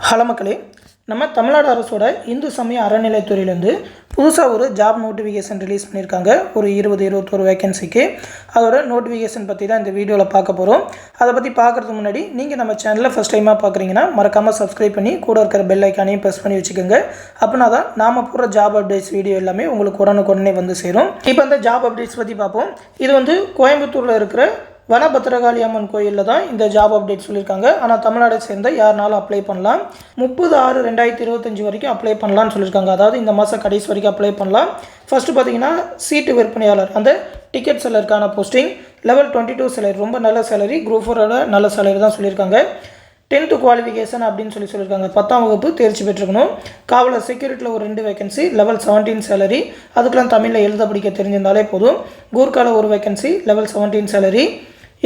Hello மக்களே, நம்ம தமிழ்நாடு அரசோட இந்து சமய அறநிலையத்துறையிலேருந்து புதுசாக ஒரு ஜாப் நோட்டிஃபிகேஷன் ரிலீஸ் பண்ணியிருக்காங்க. ஒரு 20-21 வேகன்சிக்கு. அதோட நோட்டிஃபிகேஷன் பற்றி தான் இந்த வீடியோவில் பார்க்க போகிறோம். அதை பற்றி பார்க்குறதுக்கு முன்னாடி நீங்கள் நம்ம சேனலில் ஃபஸ்ட் டைமாக பார்க்குறீங்கன்னா மறக்காமல் சப்ஸ்கிரைப் பண்ணி கூட இருக்கிற பெல் ஐக்கானையும் ப்ரெஸ் பண்ணி வச்சுக்கோங்க. அப்படின்னா தான் நாம் போகிற ஜாப் அப்டேட்ஸ் வீடியோ எல்லாமே உங்களுக்கு உடனுக்குடனே வந்து சேரும். இப்போ அந்த ஜாப் அப்டேட்ஸ் பற்றி பார்ப்போம். இது வந்து கோயம்புத்தூரில் இருக்கிற வனபத்திரகாளி அம்மன் கோயிலில் தான் இந்த ஜாப் அப்டேட் சொல்லியிருக்காங்க. ஆனால் தமிழ்நாடை சேர்ந்த யாருனாலும் அப்ளை பண்ணலாம். 30/6/2025 வரைக்கும் அப்ளை பண்ணலான்னு சொல்லியிருக்காங்க. அதாவது இந்த மாதம் கடைசி வரைக்கும் அப்ளை பண்ணலாம். ஃபஸ்ட்டு பார்த்தீங்கன்னா சீட்டு விற்பனையாளர், அந்த டிக்கெட் செல்லருக்கான போஸ்டிங். லெவல் 22 சேலரி, ரொம்ப நல்ல சேலரி. குரூப் 4ஓட நல்ல சேலரி தான் சொல்லியிருக்காங்க. 10th குவாலிஃபிகேஷன் அப்படின்னு சொல்லியிருக்காங்க. 10ஆம் வகுப்பு தேர்ச்சி பெற்றுக்கணும். காவலர் செக்யூரிட்டியில் ஒரு 2 வேகன்சி, லெவல் 17 சேலரி. அதுக்கெலாம் தமிழில் எழுத படிக்க தெரிஞ்சிருந்தாலே போதும். கூர்க்கால ஒரு வேகன்சி, லெவல் 17 சேலரி.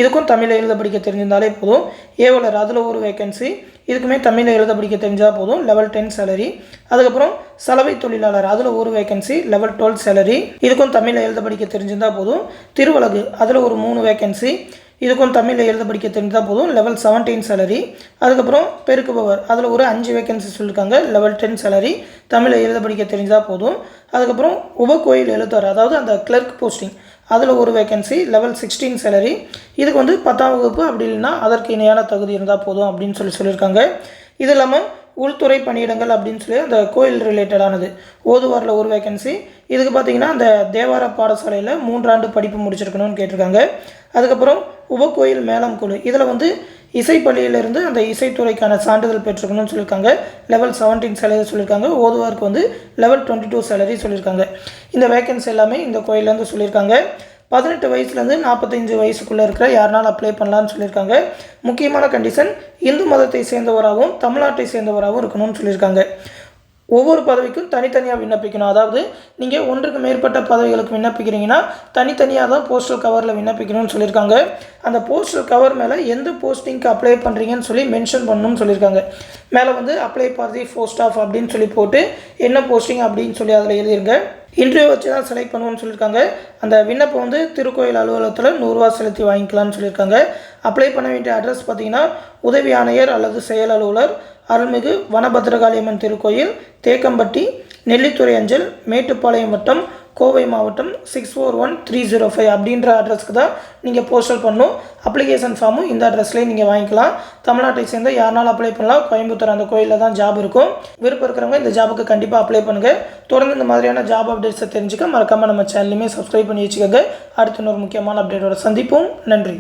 இதுக்கும் தமிழில் எழுத படிக்க தெரிஞ்சிருந்தாலே போதும். ஏவலர் அதில் ஒரு வேகன்சி, இதுக்குமே தமிழில் எழுத படிக்க தெரிஞ்சால் போதும், லெவல் 10 சேலரி. அதுக்கப்புறம் சலவை தொழிலாளர் அதில் ஒரு வேகன்சி, லெவல் 12 சேலரி. இதுக்கும் தமிழில் எழுத படிக்க தெரிஞ்சிருந்தால் போதும். திருவலகு அதில் ஒரு 3 வேகன்சி, இதுக்கும் தமிழில் எழுத படிக்க தெரிஞ்சால் போதும், லெவல் 17 சேலரி. அதுக்கப்புறம் பெருக்குபவர் அதில் ஒரு 5 வேகன்சி சொல்லியிருக்காங்க, லெவல் 10 சேலரி. தமிழில் எழுத படிக்க தெரிஞ்சால் போதும். அதுக்கப்புறம் உபகோயில் எழுத்தார், அதாவது அந்த கிளர்க் போஸ்டிங், அதில் ஒரு வேகன்சி, லெவல் 16 சேலரி. இதுக்கு வந்து 10ஆம் வகுப்பு அப்படி இல்லைன்னா அதற்கு இணையான தகுதி இருந்தால் போதும் அப்படின்னு சொல்லியிருக்காங்க. இது இல்லாமல் உள்துறை பணியிடங்கள் அப்படின்னு சொல்லி அந்த கோயில் ரிலேட்டடானது, ஓதுவாரில் ஒரு வேகன்சி. இதுக்கு பார்த்திங்கன்னா அந்த தேவார பாடசாலையில் 3 ஆண்டு படிப்பு முடிச்சிருக்கணும்னு கேட்டிருக்காங்க. அதுக்கப்புறம் உபகோயில் மேளம் குழு, இதில் வந்து இசைப்பள்ளியிலிருந்து அந்த இசைத்துறைக்கான சான்றிதழ் பெற்றுக்கணும்னு சொல்லியிருக்காங்க, லெவல் 17 சேலரி சொல்லியிருக்காங்க. ஓதுவாருக்கு வந்து லெவல் 22 சேலரி சொல்லியிருக்காங்க. இந்த வேகன்சி எல்லாமே இந்த கோயிலேருந்து சொல்லியிருக்காங்க. 18 வயசுலேருந்து 45 வயசுக்குள்ளே இருக்கிற யாருனாலும் அப்ளை பண்ணலான்னு சொல்லியிருக்காங்க. முக்கியமான கண்டிஷன், இந்து மதத்தை சேர்ந்தவராகவும் தமிழ்நாட்டை சேர்ந்தவராகவும் இருக்கணும்னு சொல்லியிருக்காங்க. ஒவ்வொரு பதவிக்கும் தனித்தனியாக விண்ணப்பிக்கணும். அதாவது நீங்கள் ஒன்றுக்கு மேற்பட்ட பதவிகளுக்கு விண்ணப்பிக்கிறீங்கன்னா தனித்தனியாக தான் போஸ்டல் கவரில் விண்ணப்பிக்கணும்னு சொல்லியிருக்காங்க. அந்த போஸ்டல் கவர் மேலே எந்த போஸ்டிங்க்கு அப்ளை பண்ணுறீங்கன்னு சொல்லி மென்ஷன் பண்ணணும்னு சொல்லியிருக்காங்க. மேலே வந்து apply for the post of அப்படின்னு சொல்லி போட்டு என்ன போஸ்டிங் அப்படின்னு சொல்லி அதில் எழுதிருங்க. இன்டர்வியூ வச்சு தான் செலக்ட் பண்ணுவோன்னு சொல்லியிருக்காங்க. அந்த விண்ணப்பம் வந்து திருக்கோயில் அலுவலகத்தில் 100 ரூபா செலுத்தி வாங்கிக்கலாம்னு சொல்லியிருக்காங்க. அப்ளை பண்ண வேண்டிய அட்ரஸ் பார்த்திங்கன்னா உதவி ஆணையர் அல்லது செயல் அலுவலர், அருள்மிகு வனபத்திரகாளி அம்மன் திருக்கோயில், தேக்கம்பட்டி, நெல்லித்துறை அஞ்சல், மேட்டுப்பாளையம் வட்டம், கோவை மாவட்டம் 641305 அப்படின்ற அட்ரஸ்க்கு தான் நீங்கள் போஸ்டல் பண்ணணும். அப்ளிகேஷன் ஃபார்மும் இந்த அட்ரஸ்லேயே நீங்கள் வாங்கிக்கலாம். தமிழ்நாட்டை சேர்ந்த யாருனாலும் அப்ளை பண்ணலாம். கோயம்புத்தூர் அந்த கோயிலில் தான் ஜாப் இருக்கும். விருப்பம் இருக்கிறவங்க இந்த ஜாபுக்கு கண்டிப்பாக அப்ளை பண்ணுங்கள். தொடர்ந்து இந்த மாதிரியான ஜாப் அப்டேட்ஸை தெரிஞ்சுக்க மறக்காமல் நம்ம சேனலுமே சப்ஸ்கிரைப் பண்ணி வச்சுக்கோங்க. அடுத்த ஒரு முக்கியமான அப்டேட்டோட சந்திப்போம். நன்றி.